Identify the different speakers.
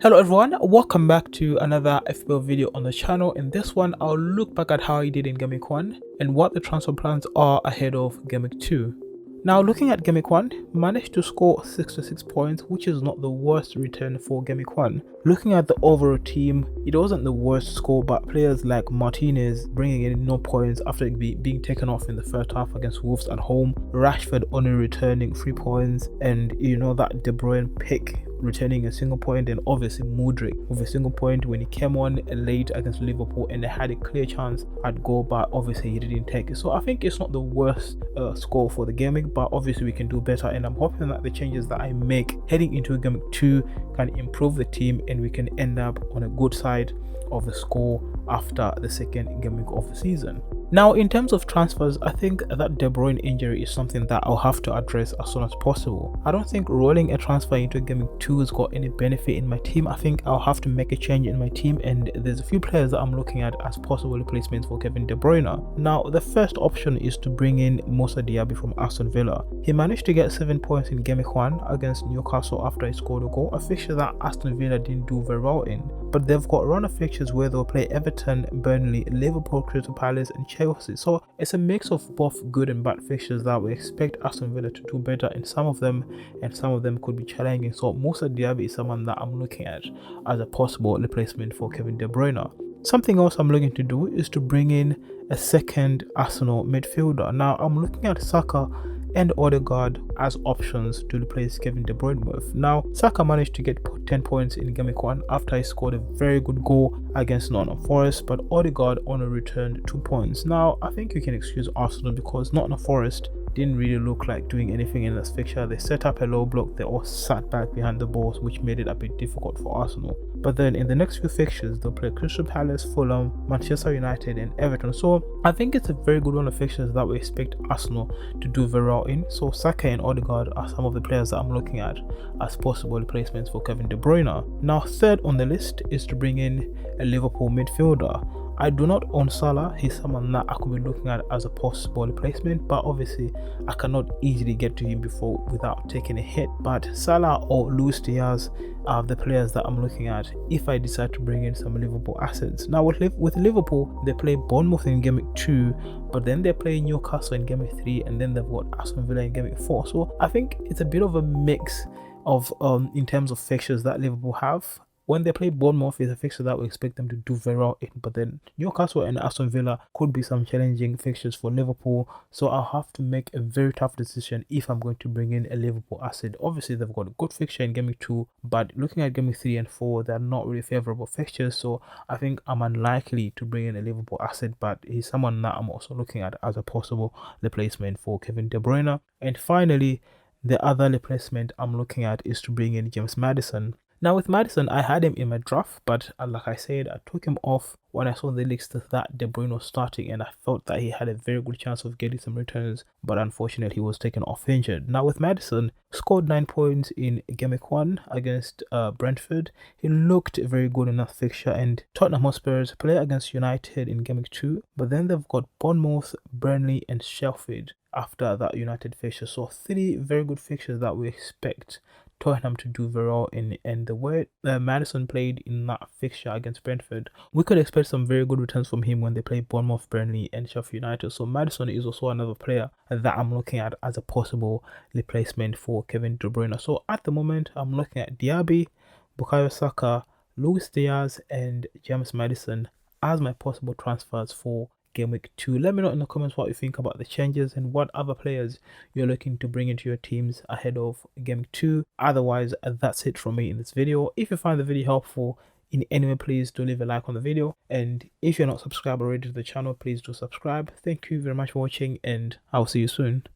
Speaker 1: Hello everyone, welcome back to another FPL video on the channel. In this one, I'll look back at how I did in Gameweek 1 and what the transfer plans are ahead of Gameweek 2. Now looking at Gameweek 1, managed to score 66 points, which is not the worst return for Gameweek 1. Looking at the overall team, it wasn't the worst score, but players like Martinez bringing in no points after being taken off in the first half against Wolves at home, Rashford only returning 3 points, and that De Bruyne pick returning a single point, and obviously Mudryk with a single point when he came on late against Liverpool and they had a clear chance at goal, but obviously he didn't take it. So I think it's not the worst score for the Gameweek, but obviously we can do better, and I'm hoping that the changes that I make heading into Gameweek 2 can improve the team and we can end up on a good side of the score after the second Gameweek of the season. Now in terms of transfers, I think that De Bruyne injury is something that I'll have to address as soon as possible. I don't think rolling a transfer into Gameweek 2 has got any benefit in my team. I think I'll have to make a change in my team, and there's a few players that I'm looking at as possible replacements for Kevin De Bruyne. Now the first option is to bring in Moussa Diaby from Aston Villa. He managed to get 7 points in Gameweek 1 against Newcastle after he scored a goal, a fixture that Aston Villa didn't do very well in. But they've got a run of fixtures where they'll play Everton, Burnley, Liverpool, Crystal Palace and Chelsea. So it's a mix of both good and bad fixtures that we expect Aston Villa to do better in some of them, and some of them could be challenging. So Moussa Diaby is someone that I'm looking at as a possible replacement for Kevin De Bruyne. Something else I'm looking to do is to bring in a second Arsenal midfielder. Now I'm looking at Saka and Odegaard as options to replace Kevin De Bruyne with. Now Saka managed to get 10 points in Gameweek 1 after he scored a very good goal against Nottingham Forest, but Odegaard only returned 2 points. Now I think you can excuse Arsenal because Nottingham Forest didn't really look like doing anything in this fixture. They set up a low block, they all sat back behind the balls, which made it a bit difficult for Arsenal. But then in the next few fixtures, they'll play Crystal Palace, Fulham, Manchester United and Everton. So I think it's a very good run of fixtures that we expect Arsenal to do very well in. So Saka and Odegaard are some of the players that I'm looking at as possible replacements for Kevin De Bruyne. Now third on the list is to bring in a Liverpool midfielder. I do not own Salah. He's someone that I could be looking at as a possible replacement, but obviously I cannot easily get to him before without taking a hit. But Salah or Luis Diaz are the players that I'm looking at if I decide to bring in some Liverpool assets. Now with Liverpool, they play Bournemouth in Gameweek 2, but then they play Newcastle in Gameweek 3, and then they've got Aston Villa in Gameweek 4. So I think it's a bit of a mix of in terms of fixtures that Liverpool have. When they play Bournemouth, is a fixture that we expect them to do very well in, but then Newcastle and Aston Villa could be some challenging fixtures for Liverpool. So I'll have to make a very tough decision if I'm going to bring in a Liverpool asset. Obviously, they've got a good fixture in Gameweek 2, but looking at Gameweek 3 and 4, they're not really favourable fixtures. So I think I'm unlikely to bring in a Liverpool asset, but he's someone that I'm also looking at as a possible replacement for Kevin De Bruyne. And finally, the other replacement I'm looking at is to bring in James Maddison. Now with Maddison, I had him in my draft, but like I said, I took him off when I saw the list that De Bruyne was starting, and I felt that he had a very good chance of getting some returns, but unfortunately he was taken off injured. Now with Maddison, scored 9 points in Gameweek 1 against Brentford. He looked very good in that fixture, and Tottenham Hotspurs play against United in Gameweek 2, but then they've got Bournemouth, Burnley and Sheffield after that United fixture. So 3 very good fixtures that we expect Tottenham to do very well in, and the way Maddison played in that fixture against Brentford, we could expect some very good returns from him when they play Bournemouth, Burnley and Sheffield United. So Maddison is also another player that I'm looking at as a possible replacement for Kevin De Bruyne. So at the moment, I'm looking at Diaby, Bukayo Saka, Luis Diaz and James Maddison as my possible transfers for Gameweek 2. Let me know in the comments what you think about the changes and what other players you're looking to bring into your teams ahead of Gameweek 2. Otherwise, that's it from me in this video. If you find the video helpful in any way, please do leave a like on the video, and if you're not subscribed already to the channel, please do subscribe. Thank you very much for watching, and I'll see you soon.